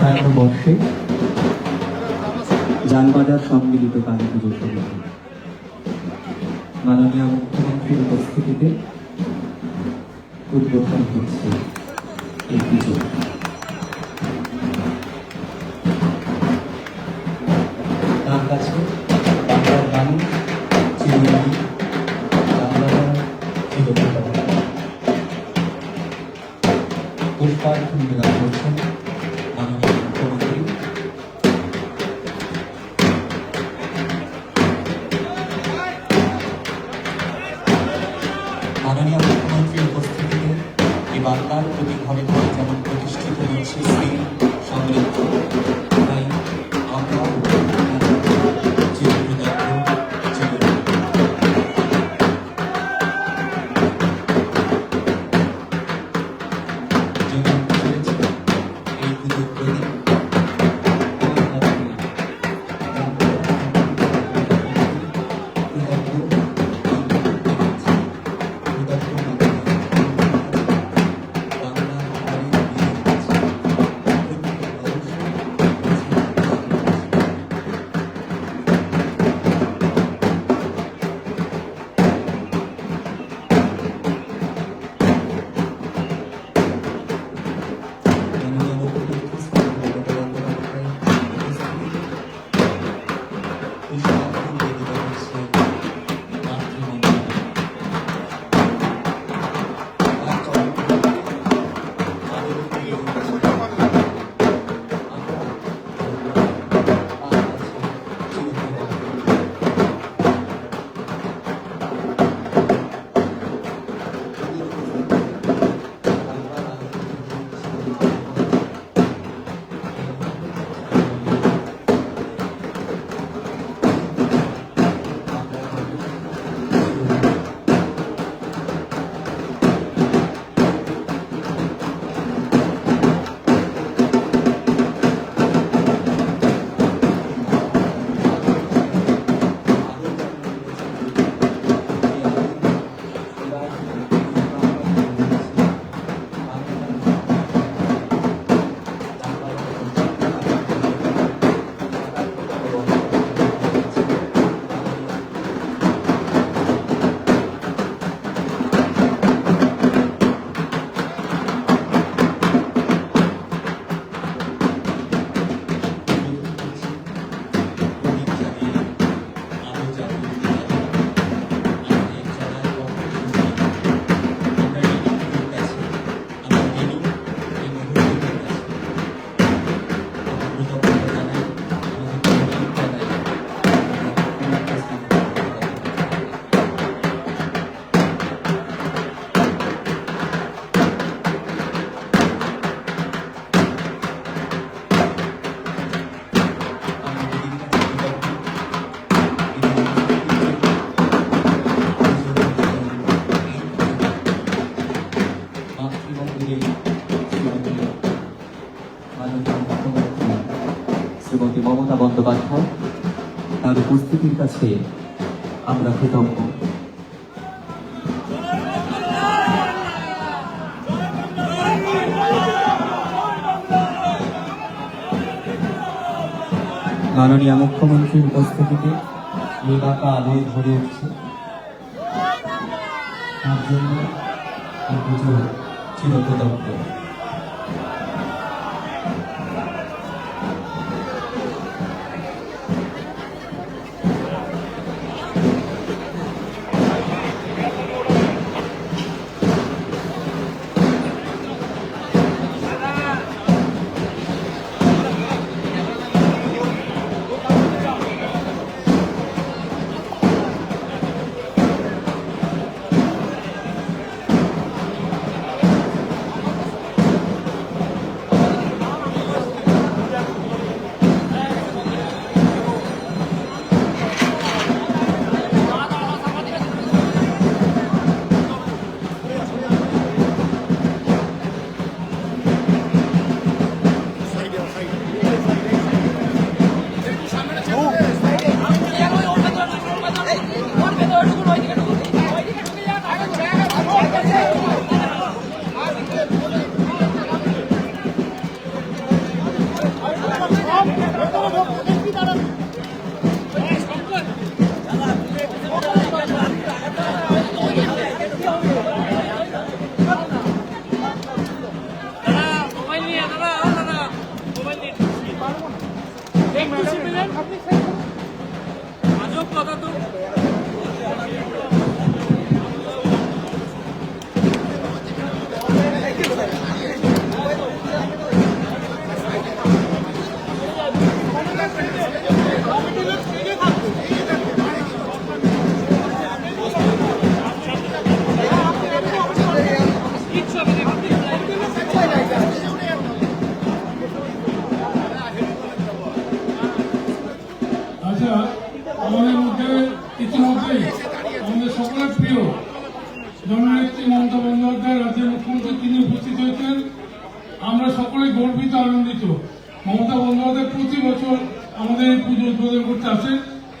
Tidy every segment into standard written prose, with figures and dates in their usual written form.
58 বর্ষে জানবাজার সম্মিলিত কালী পুজো সমিতি মাননীয় মুখ্যমন্ত্রীর উপস্থিতিতে উদ্বোধন হচ্ছে এই পুজো। তার কাছে বাংলার মানুষ চিরদিনই জানবাজার চিরকাল পুষ্পার্ঘ্য নিবেদন করছেন মাননীয় মুখ্যমন্ত্রী। মাননীয় মুখ্যমন্ত্রীর উপস্থিতিতে এই বাংলার প্রতি ঘরে ঘরে যেমন প্রতিষ্ঠিত হচ্ছে শ্রী সমৃদ্ধ, তাই আমরা শ্রীমতী মমতা বন্দ্যোপাধ্যায় তার উপস্থিতির কাছে আমরা কৃতজ্ঞ। মাননীয় মুখ্যমন্ত্রীর উপস্থিতিতে এলাকা আলোয় ভরে উঠছে, তার জন্য চিরকৃতজ্ঞ।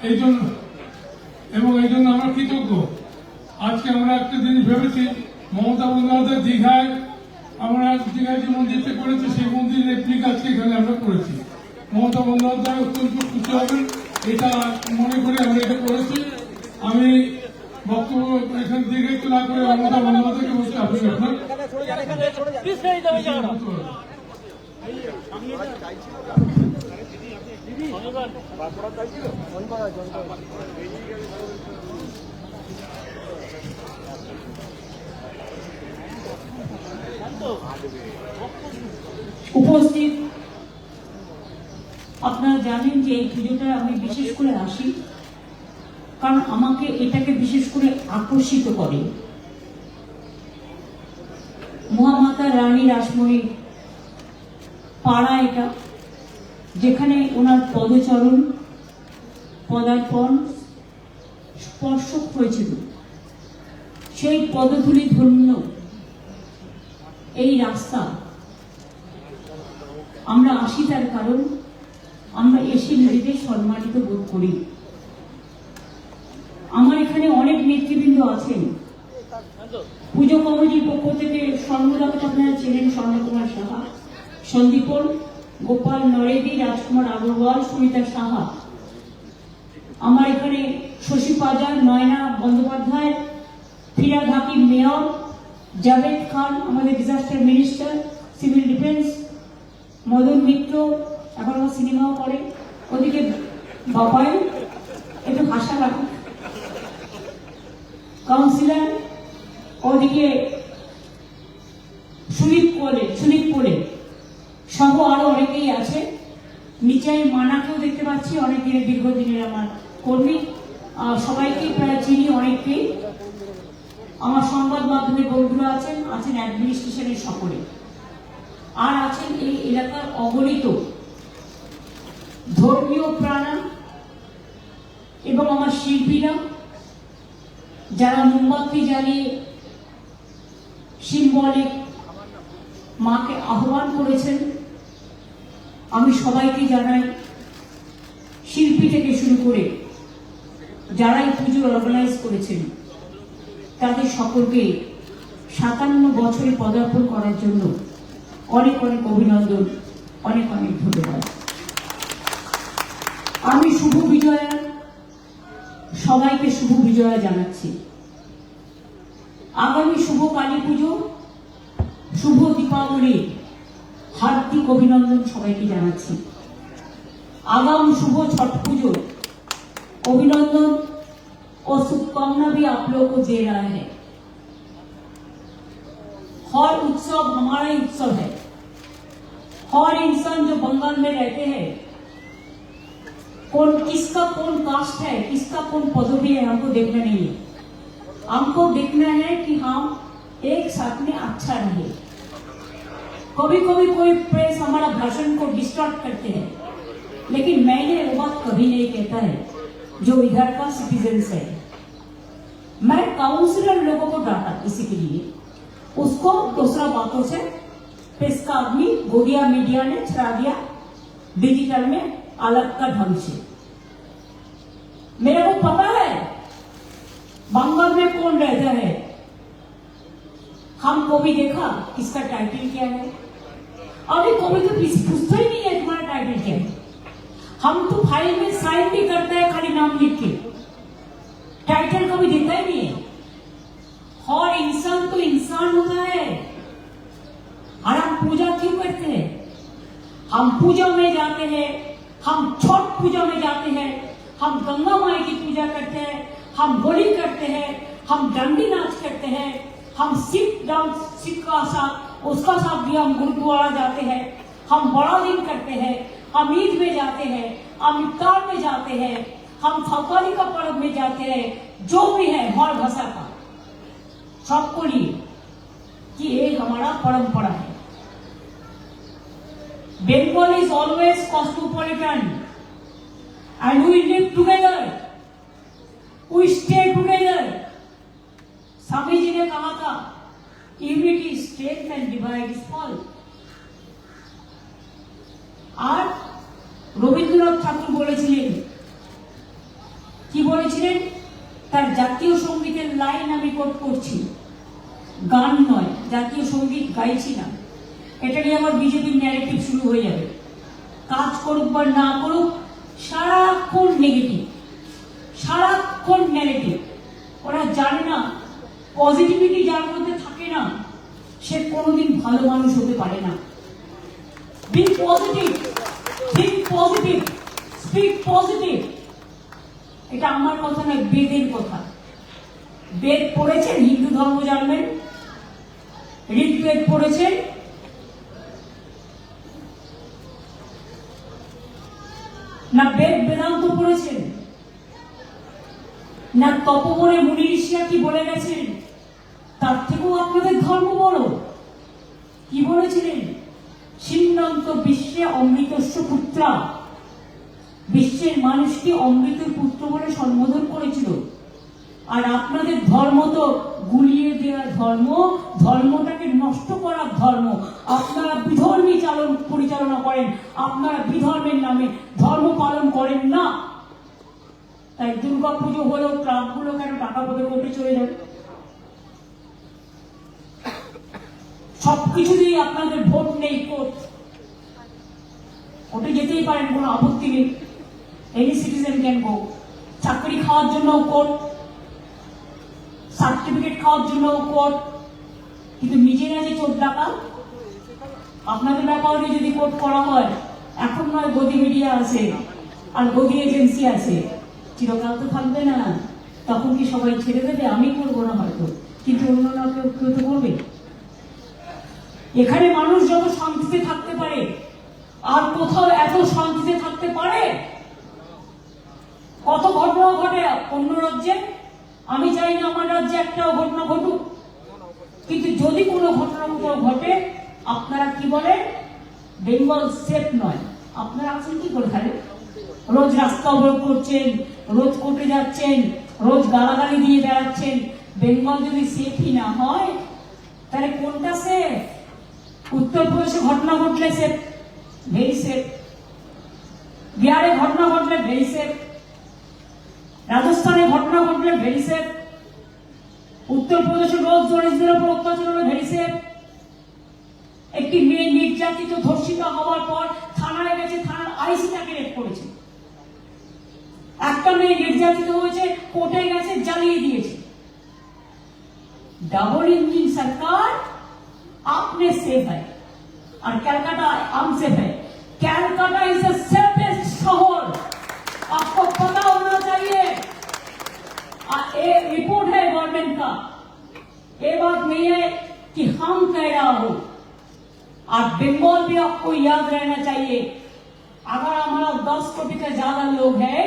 এই জন্য আমরা কৃতজ্ঞ। আজকে আমরা একটা জিনিস ভেবেছি, মমতা বন্দ্যোপাধ্যায় দীঘায় যে মন্দিরটা করেছে সেই মন্দিরের রেপ্লিকা আজকে এখানে আমরা করেছি। মমতা বন্দ্যোপাধ্যায় অত্যন্ত খুশি হবেন, এটা মনে করে আমরা এটা করেছি। আমি বক্তব্য এখান থেকে একটু না করে মমতা বন্দ্যোপাধ্যায়কে বলছি, আপনি আপনার উপস্থিত আপনারা জানেন যে এই পুজোটা আমি বিশেষ করে আসি কারণ আমাকে এটাকে বিশেষ করে আকর্ষিত করে। মহামাতা রানী রাসমণি পাড়া এটা, যেখানে ওনার পদচরণ পদার্পণ স্পর্শ হয়েছিল, সেই পদধূলি ধন্য এই রাস্তা আমরা আসি। তার কারণ আমরা এসে নিজেদের সম্মানিত বোধ করি। আমার এখানে অনেক নেতৃবৃন্দ আছেন। পুজো কমিটির পক্ষ থেকে স্বর্ণদাকে আপনারা চেনেন, স্বর্ণকুমার সাহা, সন্দীপন, গোপাল নরেদি, রাজকুমার আগরওয়াল, সুমিতা সাহা। আমার এখানে শশী পাজার, নয়না বন্দ্যোপাধ্যায়, ফিরাদ হাকিম মেয়র, জাভেদ খান আমাদের disaster minister, civil defence, Madan Mitra এখন আমার সিনেমাও করে, ওদিকে বাবায় একটু ভাষা লাগে, কাউন্সিলর ওদিকে সুনীত কোলে সহ আরো অনেকেই আছে। নিচে মানাকেও দেখতে পাচ্ছি, অনেকের দীর্ঘদিনের আমার কর্মী, সবাইকে প্রায় চিনি, অনেককেই। আমার সংবাদ মাধ্যমে বন্ধুরা আছেন অ্যাডমিনিস্ট্রেশনের সকলে, আর আছেন এই এলাকার অগণিত ধর্মীয় প্রাণা এবং আমার শিল্পীরা, যারা মোমবাতি জ্বালিয়ে সিম্বলিক মাকে আহ্বান করেছেন। আমি সবাইকে জানাই, শিল্পী থেকে শুরু করে যারাই পুজো অর্গানাইজ করেছেন তাদের সকলকে 57 বছরে পদার্পণ করার জন্য অনেক অনেক অভিনন্দন, অনেক অনেক ধন্যবাদ। আমি শুভ বিজয়া, সবাইকে শুভ বিজয়া জানাচ্ছি। আগামী শুভ কালী পুজো, শুভ দীপাবলি হার্দিক অভিনন্দন সবাইকে জানাচ্ছি। আগাম শুভ छठ পুজো अभिनंदन और शुभकामना भी आप लोगों को दे रहा है। हर उत्सव हमारा ही उत्सव है। हर इंसान जो बंगाल में रहते हैं, किसका कौन कास्ट है, किसका कौन पदवी है, हमको देखना नहीं है। हमको देखना है कि हम एक साथ में अच्छा रहे। कभी कभी कोई प्रेस हमारा भाषण को डिस्टॉर्ट करते हैं, लेकिन मैंने वो बात कभी नहीं कहता है जो इधर का सिटीजन्स है। मैं काउंसिलर लोगों को डांटा इसी के लिए, उसको दूसरा बातों से प्रेस का आदमी गोदिया मीडिया ने छड़ा दिया डिजिटल में अलग का ढंग से। मेरे को पता है बंगाल में कौन रहता है, हमको भी देखा किसका टाइटल क्या है। अभी कोई तो पूछता ही नहीं है तुम्हारा टाइटल क्या है। हम तो फाइल में साइन भी करते हैं खाली नाम लिख के, टाइटल कभी देता ही नहीं है। हर इंसान तो इंसान होता है। और हम पूजा क्यों करते हैं? हम पूजा में जाते हैं, हम छठ पूजा में जाते हैं, हम गंगा माई की पूजा करते हैं, हम होली करते हैं, हम डंडी नाच करते हैं, हम सिख डांस का साथ उसका साथ भी हम गुरुद्वारा जाते हैं, हम बड़ा दिन करते हैं, हम ईद में जाते हैं, हम इफ्तार में जाते हैं, हम थौकाली का पर्व में जाते हैं, जो भी है हर भाषा का सबको लिए कि ये हमारा परंपरा है। Bengal is always cosmopolitan and we live together, we stay together. Swami ji ने कहा था unity is strength and divide is fall. আর রবীন্দ্রনাথ ঠাকুর বলেছিলেন জাতীয় সঙ্গীতের লাইন আমি কোট করছি, গান নয়, জাতীয় সঙ্গীত গাইছি না। এটা নিয়ে আমার বিজেপির ন্যারেটিভ শুরু হয়ে যাবে। কাজ করুক বা না করুক, সারাক্ষণ নেগেটিভ, সারাক্ষণ নেগেটিভ। ওরা জানে না পজিটিভিটি যার মধ্যে থাকে না সে কোনোদিন ভালো মানুষ হতে পারে না। Be positive, think positive, speak positive. এটা আমার কথা নয়, বেদের কথা। বেদ পড়েছেন, হিন্দু ধর্ম জানবেন, ঋগ্বেদ পড়েছেন, না বেদ বেদান্ত পড়েছেন, না তপবনে মুনি ঋষিরা কি বলে গেছেন তার থেকেও আপনাদের ধর্ম বড়। কি বলেছিলেন? সিন্নন্ত বিশ্বে অমৃতস্য পুত্রা, বিশ্বের মানুষকে অমৃতের পুত্র বলে সম্বোধন করেছিল। আর আপনাদের ধর্ম তো গুলিয়ে দেওয়ার ধর্ম, ধর্মটাকে নষ্ট করার ধর্ম। আপনারা বিধর্মী পরিচালনা করেন, আপনারা বিধর্মের নামে ধর্ম পালন করেন না। তাই দুর্গা পুজো হলেও ক্লাবগুলো কেন টাকা পদে করতে চলে যাবে? সবকিছু দিয়ে আপনাদের ভোট নেই, কোর্টে যেতেই পারেন, কোনো আপত্তি নেই, এনি সিটিজেন ক্যান গো। চাকরি খাওয়ার জন্য কোর্ট, সার্টিফিকেট খাওয়ার জন্য কোর্ট, কিন্তু নিজেরা যে চোর ডাকা, আপনাদের ব্যাপারে যদি কোর্ট করা হয়, এখন নয় গদি মিডিয়া আছে আর গদি এজেন্সি আছে, চিরকাল তো থাকবে না। তখন কি সবাই ছেড়ে দেবে? আমি করবো না হয়তো, কিন্তু অন্যরা কেউ কেউ তো করবে। এখানে মানুষ যত শান্তিতে থাকতে পারে, আর কোথাও এত শান্তিতে থাকতে পারে? কত ঘটনা ঘটে অন্য রাজ্যে, আমি চাই না আমার রাজ্যে একটাও ঘটনা ঘটুক, কিন্তু যদি কোনো ঘটনা ঘটে আপনারা কি বলেন? বেঙ্গল সেফ নয়। আপনারা আছেন কি করে? খালি রোজ রাস্তা অবরোধ করছেন, রোজ কোর্টে যাচ্ছেন, রোজ গালাগালি দিয়ে বেড়াচ্ছেন। বেঙ্গল যদি সেফই না হয় তাহলে কোনটা সেফ? উত্তরপ্রদেশে ঘটনা ঘটলে সেফ, ভেরি সেফ। বিহারে ঘটনা ঘটলে ভেরি সেফ, রাজস্থানে ঘটনা ঘটলে ভেরি সেফ, উত্তরপ্রদেশে রোজ দরিদ্রের উপর অত্যাচার হলে ভেরি সেফ। একটি মেয়ে নির্যাতিত ধর্ষিত হওয়ার পর থানায় গেছে, থানার আইসি তাকে রেপ করেছে। একটা মেয়ে নির্যাতিত হয়েছে, কোর্টে গেছে, জ্বালিয়ে দিয়েছে। डबल इंजन सरकार आपने सेफ है और कैलकाटा अनसेफ है। कैलकाटा इज द सेफेस्ट शहर, आपको पता होना चाहिए। ये रिपोर्ट है गवर्नमेंट का, ये बात नहीं है कि हम कह रहा हूं। और बंगाल भी आपको याद रहना चाहिए, अगर हमारा 10 कोटी से ज्यादा लोग हैं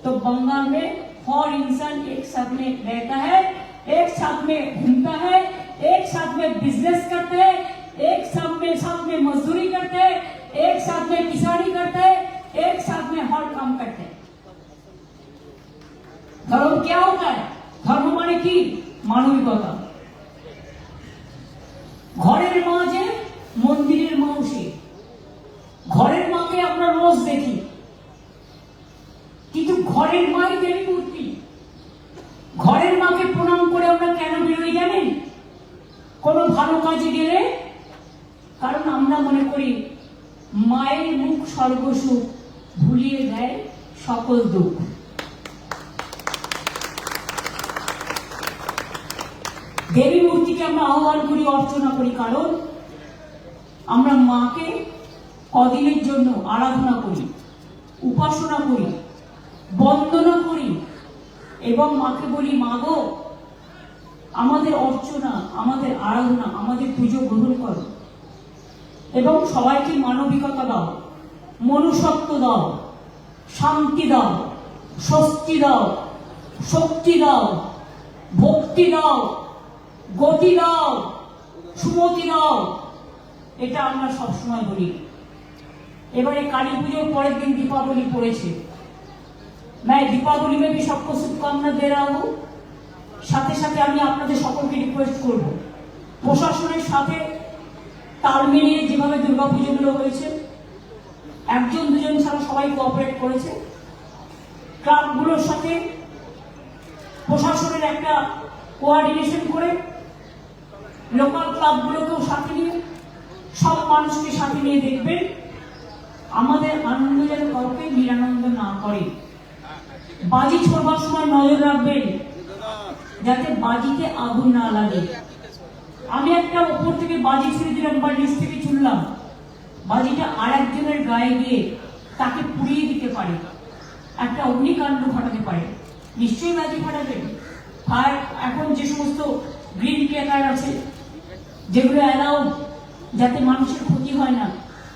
तो बंगाल में हर इंसान एक साथ में रहता है, एक साथ में घूमता है, एक साथ में बिजनेस करते हैं, एक साथ में मजदूरी करते हैं, एक साथ में किसानी करते हैं, एक साथ में हर काम करते हैं। धर्म क्या होता है? धर्म माने की मानविकता। ঘরের মা যে মন্দিরের মাউসী, ঘরের মাকে আমরা রোজ দেখি, কিন্তু ঘরের মাই দেবী মূর্তি। ঘরের মাকে প্রণাম করে আমরা কেন বেরোই জানেন? কোনো ভালো কাজে গেলে, কারণ আমরা মনে করি মায়ের মুখ সর্বসুখ ভুলিয়ে দেয় সকল দুঃখ। দেবী মূর্তিকে আমরা আহ্বান করি, অর্চনা করি, কারণ আমরা মাকে কদিনের জন্য আরাধনা করি, উপাসনা করি, বন্দনা করি এবং মাকে বলি, মা গো আমাদের অর্চনা, আমাদের আরাধনা, আমাদের পুজো গ্রহণ করো এবং সবাইকে মানবিকতা দাও, মনুষ্যত্ব দাও, শান্তি দাও, স্বস্তি দাও, শক্তি দাও, ভক্তি দাও, গতি দাও, সুমতি দাও। এটা আমরা সবসময় বলি। এবারে কালী পুজোর পরের দিন দীপাবলি পড়েছে। मैं दीपावली में भी सबको शुभकामना दे रहा हूं। সাথে সাথে আমি আপনাদের সকলকে রিকোয়েস্ট করব, প্রশাসনের সাথে তাল মিলিয়ে যেভাবে দুর্গাপুজোগুলো হয়েছে, একজন দুজন ছাড়া সবাই কোঅপারেট করেছে। ক্লাবগুলোর সাথে প্রশাসনের একটা কোঅর্ডিনেশন করে লোকাল ক্লাবগুলোকেও সাথে নিয়ে সব মানুষকে সাথে নিয়ে দেখবেন আমাদের আনন্দ যেন কাউকে নিরানন্দ না করে। বাজি ছোড়বার সময় নজর রাখবেন যাতে বাজিতে আগুন না লাগে। আমি একটা উপর থেকে বাজি ছেড়ে দিলাম বা নিচ থেকে ছুড়লাম, বাজিটা আর একজনের গায়ে গিয়ে তাকে পুড়িয়ে দিতে পারে, একটা অগ্নিকাণ্ড ঘটাতে পারে। নিশ্চয়ই বাজি ফাটাবেন। আর এখন যে সমস্ত গ্রিন ক্র্যাকার আছে যেগুলো অ্যালাউ, যাতে মানুষের ক্ষতি হয় না,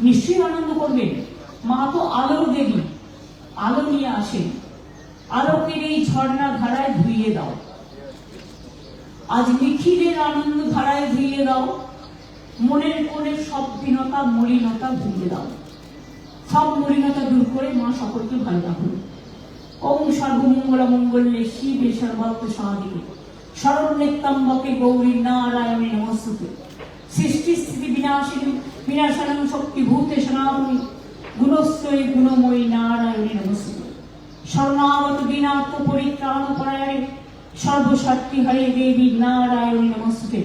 নিশ্চয়ই আনন্দ করবেন। মা তো আলোর দেবী, আলো নিয়ে আসেন। আলোকের এই ঝর্ণা ধারায় ধুইয়ে দাও, আজ নিখিলের আনন্দ ধারায় ধুইয়ে দাও। মনের কোণের সব দীনতা মলিনতা ধুইয়ে দাও, সব মলিনতা দূর করে মা সকলকে ভালো রাখুন। ওম সর্বমঙ্গল মঙ্গলে শিবে সর্বার্থ সাধিকে শরণ্যেত্তম্বকে গৌরী নারায়ণে নমস্তুতে। সৃষ্টি স্থিতি বিনাশিনী বিনাশানং শক্তিভূতে সনাতনী গুণশ্রয়ী গুণময়ী নারায়ণে নমস্তুতে। শরণাগত দীনাত্ম পরিত্রাণ পরায়ণে সর্বশক্তি হরে দেবী নারায়ণে নমস্তুতে।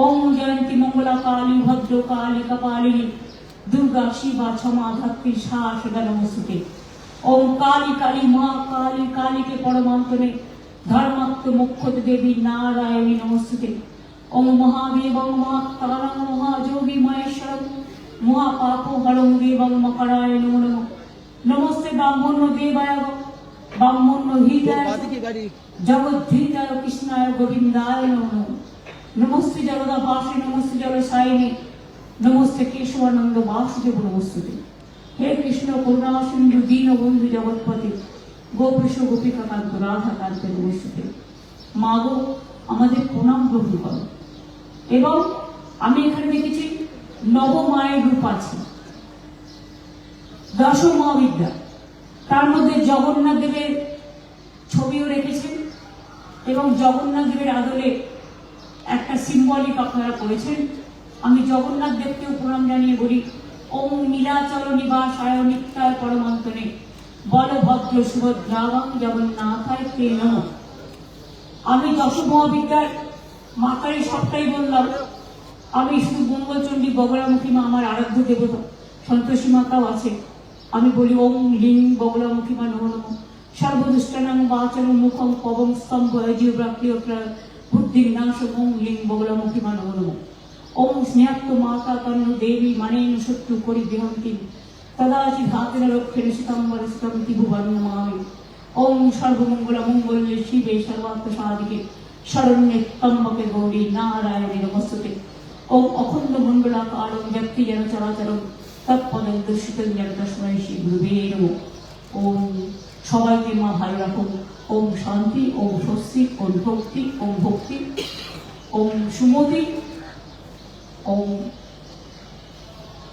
ওম জয়ন্তী মঙ্গলা কালী ভদ্র কালী কপালিনী দুর্গা শিবা क्षमा ধাত্রী সদা নমস্তুতে। ওম কালী কালী মা কালী কালীকে পরমান্তরে ধর্মাত্ম মুখ্যত দেবী নারায়ণী নমস্তুতে। ওম মহাদেবং মহাত্তারং মহাযোগী মহেশ্বরং মহাপাপ হরং দেবং মকরায় নমো নমঃ। নমস্তে ব্রাহ্মণ দেবায় ব্রাহ্মণ হৃদয় জগদ্ধৃতায় কৃষ্ণায় গোবিন্দায় নমো নমঃ। নমস্তে জগদা ভাসে নমস্তে জল সাইনে নমস্তে কেশবানন্দ বাসুদেব নমস্তুতে। হে কৃষ্ণ করুণা সিন্ধু দীন বন্ধু জগৎপতি গোপীশ গোপিকা কান্ত রাধা কান্ত নমস্তুতে। মা গো, আমাদের প্রণাম গ্রহণ করো। এবং আমি এখানে দেখেছি নবমায়ের রূপ আছে, দশ মহাবিদ্যা, তার মধ্যে জগন্নাথ দেবের ছবিও রেখেছেন এবং জগন্নাথ দেবের আদলে একটা সিম্বলিক আপনারা করেছেন। আমি জগন্নাথ দেবকেও প্রণাম জানিয়ে বলি ওম নীলাচল নিবাসায় নিত্যায় পরমান্তনে বলভদ্র সুভদ্রাবং জগন্নাথায় তে নমঃ। আমি দশ মহাবিদ্যার মাতারই সবটাই বললাম। আমি শুধু মঙ্গলচণ্ডী বগলামুখী মা আমার আরাধ্য দেবতা, সন্তোষী মাতাও আছে। আমি বলি ওম লিং বগলামুখী মা নমো নমঃ। সর্বদুষ্টানাং বাচনং মুখং পবং স্তম্ভ জীবপ্রাপ্তিও বুদ্ধির্নাশং ওম লিং বগলামুখী মা নমো নমঃ। ওম স্নেহাত্ম মাতা তন্ন দেবী মানেন শত্রু করি দেহন্তি তদাচি ধাতেন রক্ষেণ শীতম্বর স্তন্তি ভুবন নমামি। ওম সর্বমঙ্গল মঙ্গলে শিবে সর্বার্থ সাধিকে শরণ্যে ত্র্যম্বকে গৌরী নারায়ণে নমস্তুতে। ওম অখণ্ড মণ্ডলাকারং ব্যক্তি যেন চরাচরং তৎপদং দর্শিতং যেন তস্मै শ্রী গুরুবে নমঃ। ওম সবাইকে মা ভালো রাখুন। ওম শান্তি, ওম স্বস্তি, ওম ভক্তি, ওম ভক্তি, ওম সুমতি, ওম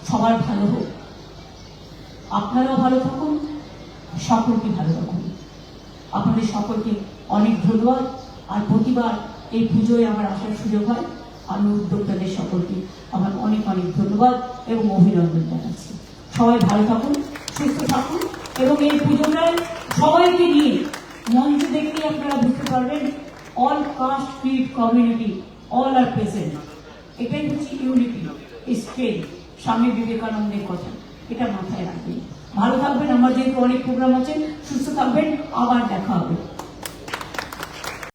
সবার ভালো হোক। আপনারাও ভালো থাকুন, সকলকে ভালো রাখুন। আপনাদের সকলকে অনেক ধন্যবাদ। আর প্রতিবার এই পুজোয় আমার আসার সুযোগ হয়, আমি উদ্যোক্তাদের সকলকে আমার অনেক অনেক ধন্যবাদ এবং অভিনন্দন জানাচ্ছি। সবাই ভালো থাকুন, সুস্থ থাকুন এবং এই পুজোটায় সবাইকে নিয়ে মঞ্চ দেখলেই আপনারা বুঝতে পারবেন all caste creed community all are present. এটাই হচ্ছে ইউনিটি স্ট্রেংথ, স্বামী বিবেকানন্দের কথা, এটা মাথায় রাখবেন। ভালো থাকবেন। আমার যেহেতু অনেক প্রোগ্রাম আছে, সুস্থ থাকবেন। আবার দেখা হবে।